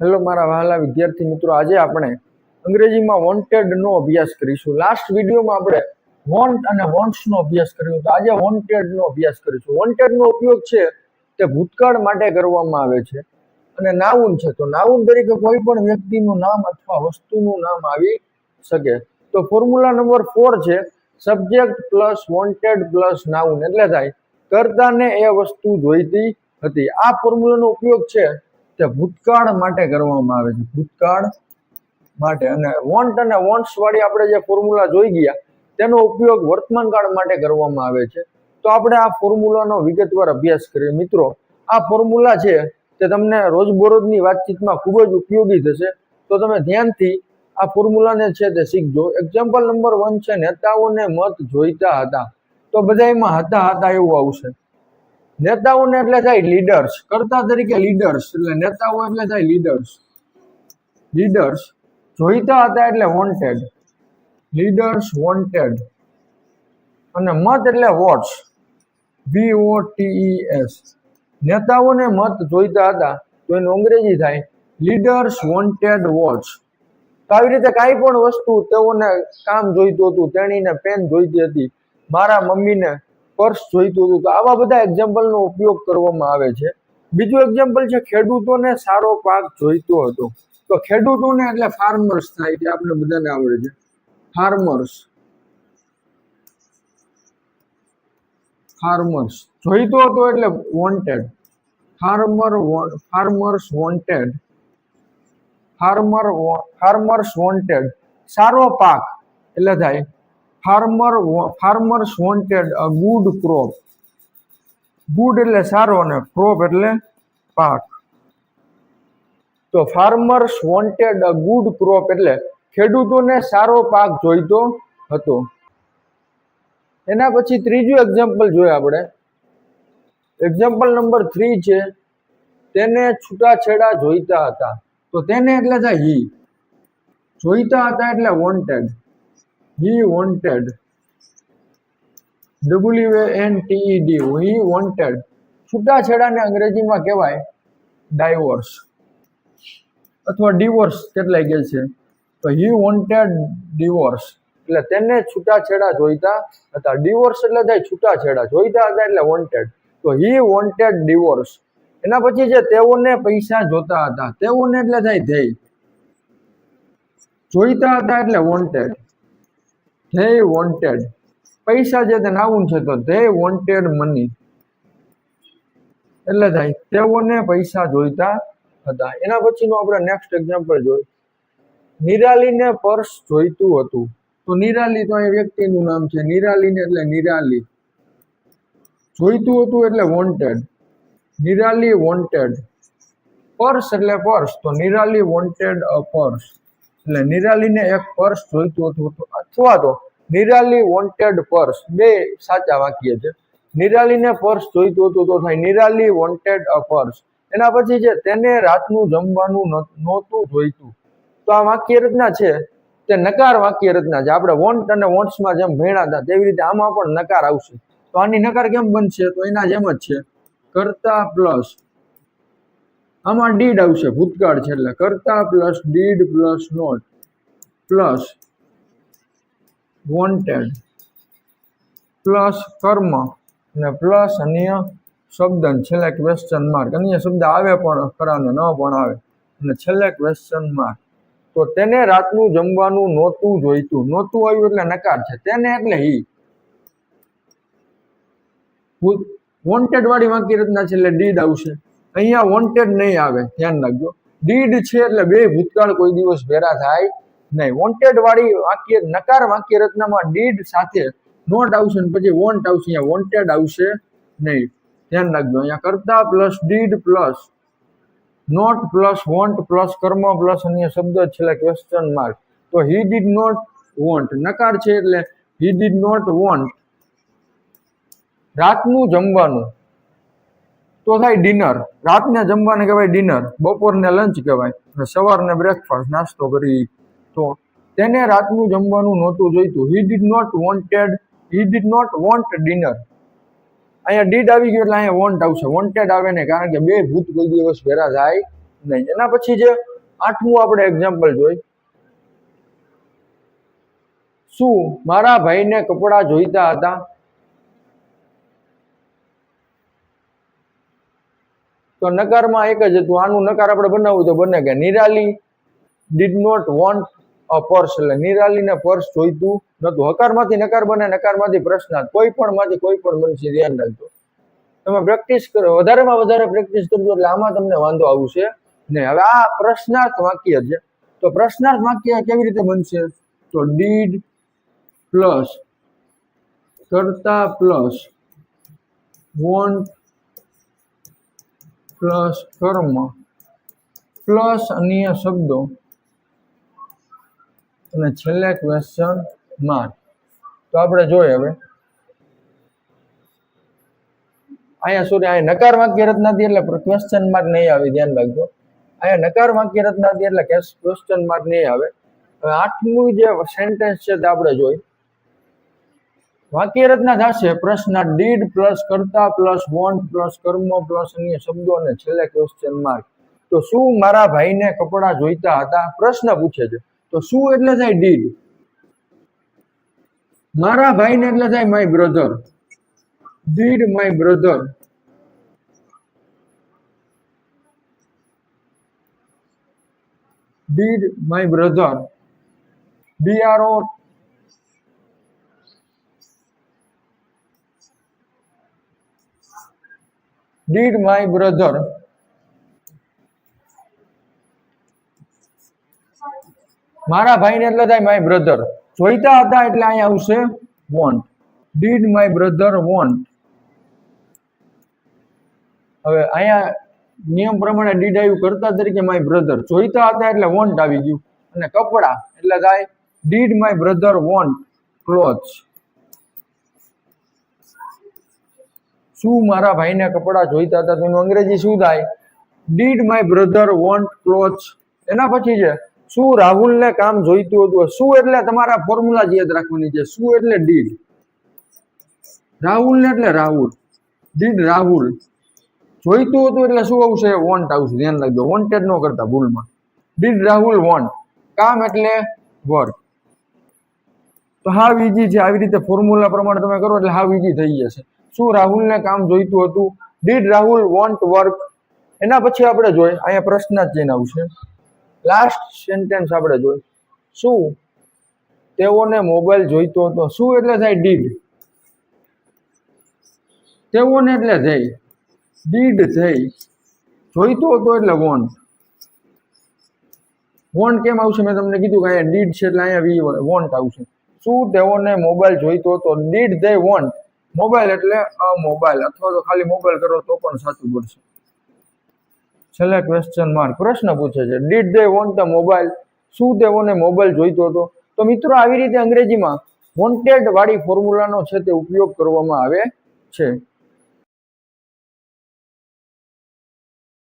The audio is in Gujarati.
હેલો મારા વહાલા વિદ્યાર્થી મિત્રો, આજે આપણે અંગ્રેજીમાં વોન્ટેડ નો અભ્યાસ કરીશું. લાસ્ટ વિડીયોમાં આપણે વોન્ટ અને વોન્ટ્સ નો અભ્યાસ કર્યો તો આજે વોન્ટેડ નો અભ્યાસ કરીશું. વોન્ટેડ નો ઉપયોગ છે તે ભૂતકાળ માટે કરવામાં આવે છે અને નાઉન છે તો નાઉન તરીકે કોઈ પણ વ્યક્તિનું નામ અથવા વસ્તુનું નામ આવી શકે. તો ફોર્મ્યુલા નંબર 4 છે subject plus wanted plus noun, એટલે થાય કર્તાને એ વસ્તુ જોઈતી હતી. આ ફોર્મ્યુલાનો ઉપયોગ છે તે ભૂતકાળ માટે કરવામાં આવે છે, ભૂતકાળ માટે. અને વોન્ટ અને વોન્ટ્સ વાળી આપણે જે ફોર્મ્યુલા જોઈ ગયા તેનો ઉપયોગ વર્તમાન કાળ માટે કરવામાં આવે છે. તો આપણે આ ફોર્મ્યુલાનો વિગતવાર અભ્યાસ કરીએ. મિત્રો, આ ફોર્મ્યુલા છે તે તમને રોજબરોજની વાતચીતમાં ખૂબ જ ઉપયોગી થશે, તો તમે ધ્યાનથી આ ફોર્મ્યુલાને છે તે શીખજો. એક્ઝામ્પલ નંબર 1 છે નેતાઓને મત જોઈતા હતા, તો બધાયમાં હતા એવું આવશે. નેતાઓને એટલે થાય લીડર્સ, કર્તા તરીકે લીડર્સ, એટલે નેતાઓ એટલે થાય લીડર્સ. લીડર્સ જોઈતા હતા એટલે વોન્ટેડ, લીડર્સ વોન્ટેડ. અને મત એટલે વોટ્સ, VOTES. નેતાઓને મત જોઈતા હતા તો એનું અંગ્રેજી થાય લીડર્સ વોન્ટેડ વોટ્સ. તો આવી રીતે કાંઈ પણ વસ્તુ તેઓને કામ જોઈતું હતું, તેણીને પેન જોઈતી હતી, મારા મમ્મીને પર્સ જોઈતું હતું, તો આવા બધા એક્ઝામ્પલનો ઉપયોગ કરવામાં આવે છે. બીજું એક્ઝામ્પલ છે ખેડૂતોને સારો પાક જોઈતો હતો, તો ખેડૂતોને એટલે ફાર્મર્સ થાય, તે આપણે બધાને આવડે છે, ફાર્મર્સ. ફાર્મર્સ જોઈતો હતો એટલે wanted, farmers wanted. Farmers wanted. સારો પાક એટલે થાય farmers wanted a good crop. Good એટલે સારો અને ક્રોપ એટલે પાક. તો farmers wanted a good crop એટલે ખેડૂતોને સારો પાક જોઈતો હતો. એના પછી ત્રીજું એક્ઝામ્પલ જોઈએ આપણે. એક્ઝામ્પલ નંબર 3 છે તેને છૂટાછેડા જોઈતા હતા, તો તેને એટલે થાય હી. જોઈતા હતા એટલે wanted, he wanted, WANTED, he wanted. છૂટાછેડાને અંગ્રેજીમાં કહેવાય ડાયવોર્સ અથવા ડિવોર્સ કેટલાય કહે છે, તો હી વોન્ટેડ ડિવોર્સ, એટલે તેને છૂટાછેડા જોઈતા હતા. ડિવોર્સ એટલે થાય છૂટાછેડા, જોઈતા હતા એટલે વોન્ટેડ, તો હી વોન્ટેડ ડિવોર્સ. એના પછી જે તેઓને પૈસા જોતા હતા, તેઓને એટલે થાય ધેય. જોઈતા હતા એટલે વોન્ટેડ, ધેય વોન્ટેડ. પૈસા જે તે નાઉન છે તો ધેય વોન્ટેડ મની, એટલે થાય તેઓને પૈસા જોઈતા હતા. એના પછીનું આપણે નેક્સ્ટ એક્ઝામ્પલ જોઈએ. નિરાલીને પર્સ જોઈતું હતું, તો નિરાલી તો એ વ્યક્તિનું નામ છે, નિરાલીને એટલે નિરાલી. જોઈતું હતું એટલે વોન્ટેડ, નિરાલી વોન્ટેડ. પર્સ એટલે પર્સ, તો નિરાલી વોન્ટેડ અ પર્સ, એટલે નિરાલીને એક પર્સ જોઈતું હતું, અથવા તો નિરાલી વોન્ટેડ પર્સ. બે સાચા વાક્ય છે. નિરાલીને પર્સ જોઈતું હતું તો થાય નિરાલી વોન્ટેડ અ પર્સ. એના પછી છે તેને રાતનું જમવાનું નહોતું જોઈતું, તો આ વાક્ય રચના છે તે નકાર વાક્ય રચના છે. આપણે વોન્ટ અને વોન્ટ્સમાં જેમ ભણ્યા હતા તેવી રીતે આમાં પણ નકાર આવશે. તો આની નકાર કેમ બનશે, તો એના જેમ જ છે, કર્તા પ્લસ, આમાં ડીડ આવશે, ભૂતકાળ છે એટલે કર્તા plus did plus not plus wanted plus કર્મ અને પ્લસ અન્ય શબ્દ, છેલ્લે ક્વેશ્ચન માર્ક. અન્ય શબ્દ આવે પણ ખરા ને ન પણ આવે, અને છેલ્લે ક્વેશ્ચન માર્ક. તો તેને રાતનું જમવાનું નહોતું જોઈતું, નહોતું આવ્યું એટલે નકાર છે, તેને એટલે હી. વોન્ટેડ વાળી વાક્ય રચના છે એટલે ડીડ આવશે. અહીંયા વોન્ટેડ નહીં આવે, ધ્યાન રાખજો. ડીડ છે એટલે બે ભૂતકાળ કોઈ દિવસ ભેરા થાય નહીં. વોન્ટેડ વાળી વાક્ય નકાર વાક્ય રચનામાં ડીડ સાથે નોટ આવશે ને પછી વોન્ટ આવશે, અહીંયા વોન્ટેડ આવશે નહીં, ધ્યાન રાખજો. અહીંયા કર્તા plus did plus not plus want plus કર્મ પ્લસ અન્ય શબ્દ, છેલ્લે ક્વેશ્ચન માર્ક. તો હી ડીડ નોટ વોન્ટ, નકાર છે એટલે હી ડીડ નોટ વોન્ટ રાતનું જમવાનું, તો થાય ડિનર. રાતને જમવાને કહેવાય ડિનર, બપોરને લંચ કહેવાય, અને સવારને બ્રેકફાસ્ટ, નાસ્તો કરી. તો તેને રાતનું જમવાનું નહોતું જોઈતું, he did not wanted, he did not want dinner. અહીંયા ડીડ આવી ગયું એટલે અહીંયા વોન્ટ આવશે, વોન્ટેડ આવે નહીં, કારણ કે બે ભૂત કોઈ દિવસ ભેરા થાય નહીં. એના પછી જે આઠમું આપણે એક્ઝામ્પલ જોઈ, શું મારા ભાઈને કપડાં જોઈતા હતા? તો નકારમાં એક જ હતું. આનું નકાર આપણે બનાવવું તો બને કે Nirali did not want a purse, એટલે નિરાલીને પર્સ જોઈતું નતું. હકારમાંથી નકાર બને, નકારમાંથી પ્રશ્નાર્થ, કોઈ પણ માંથી કોઈ પણ બનશે, ધ્યાન રાખજો. તમે પ્રેક્ટિસ કરો, વધારેમાં વધારે પ્રેક્ટિસ કરજો એટલે આમાં તમને વાંધો આવશે નહીં. હવે આ પ્રશ્નાર્થ વાક્ય છે, તો પ્રશ્નાર્થ વાક્ય કેવી રીતે બનશે? તો ડીડ પ્લસ કરતા પ્લસ વોન્ટ પ્લસ કર્મ પ્લસ અન્ય શબ્દો અને છેલ્લે ક્વેશ્ચન માર્ક. તો આપણે જોઈએ હવે અહીંયા સોરી, અહીંયા નકાર વાક્ય રચનાથી એટલે ક્વેશ્ચન માર્ક નહીં આવે, ધ્યાન રાખજો. અહીંયા નકાર વાક્ય રચનાથી એટલે ક્વેશ્ચન માર્ક નહીં આવે. હવે આઠમું જે સેન્ટેન્સ છે તે આપણે જોઈ. વાક્ય રચના થશે પ્રશ્ન ડીડ પ્લસ કરતા પ્લસ વોન્ટ પ્લસ કર્મ પ્લસ અન્ય શબ્દો અને છેલ્લે ક્વેશ્ચન માર્ક. તો શું મારા ભાઈને કપડાં જોઈતા હતા? પ્રશ્ન પૂછે છે. તો શું એટલે થાય ડીડ, મારા ભાઈને એટલે થાય my brother, did my brother. Did my brother, BRO did my brother મારા ભાઈને એટલે થાય માય બ્રધર, જોઈતા હતા એટલે અહીંયા આવશે want, did my brother want. હવે અહીંયા નિયમ પ્રમાણે ડીડ આવ્યું કરતા તરીકે માય બ્રધર, જોઈતા હતા એટલે વોન્ટ આવી ગયું, અને કપડા એટલે થાય did my brother want clothes. શું મારા ભાઈને કપડા જોઈતા હતા? તેનું અંગ્રેજી શું થાય? Did my brother want clothes. એના પછી છે શું રાહુલને કામ જોઈતું હતું? શું એટલે તમારા ફોર્મ્યુલા જ યાદ રાખવાની છે. શું એટલે ડીડ, રાહુલ ને એટલે રાહુલ, ડીડ રાહુલ. જોઈતું હતું એટલે શું આવશે? વોન્ટ આવશે, ધ્યાન રાખજો. વોન્ટેડ ન કરતા ભૂલમાં. ડીડ રાહુલ વોન્ટ, કામ એટલે વર્ક. તો હાવ ઈઝી છે. આવી રીતે ફોર્મ્યુલા પ્રમાણે તમે કરો એટલે હાવ ઈઝી થઈ જશે. શું રાહુલને કામ જોઈતું હતું? Did Rahul want work. એના પછી આપણે જોઈએ અહીંયા પ્રશ્ન જ ચિહ્ન આવશે. લાસ્ટ સેન્ટેન્સ આપણે જોઈએ, શું તેઓને મોબાઈલ જોઈતો હતો? શું એટલે થાય ડીડ, તેઓને એટલે થઈ ડીડ થઈ, જોઈતો હતો એટલે વોન્ટ. વોન્ટ કેમ આવશે? મેં તમને કીધું કે અહીંયા ડીડ છે એટલે અહીંયા વોન્ટ આવશે. શું તેઓને મોબાઈલ જોઈતો હતો? ડીડ ધે વોન્ટ મોબાઈલ, એટલે મોબાઈલ, અથવા તો ખાલી મોબાઈલ કરો તો પણ સાચું પડશે. છેલ્લે ક્વેશ્ચન માર્ક, પ્રશ્ન પૂછે છે did they want the mobile, શું તેઓને મોબાઈલ જોઈતો હતો? તો મિત્રો આવી રીતે અંગ્રેજીમાં વોન્ટેડ વાળી ફોર્મ્યુલાનો છે તે ઉપયોગ કરવામાં આવે છે.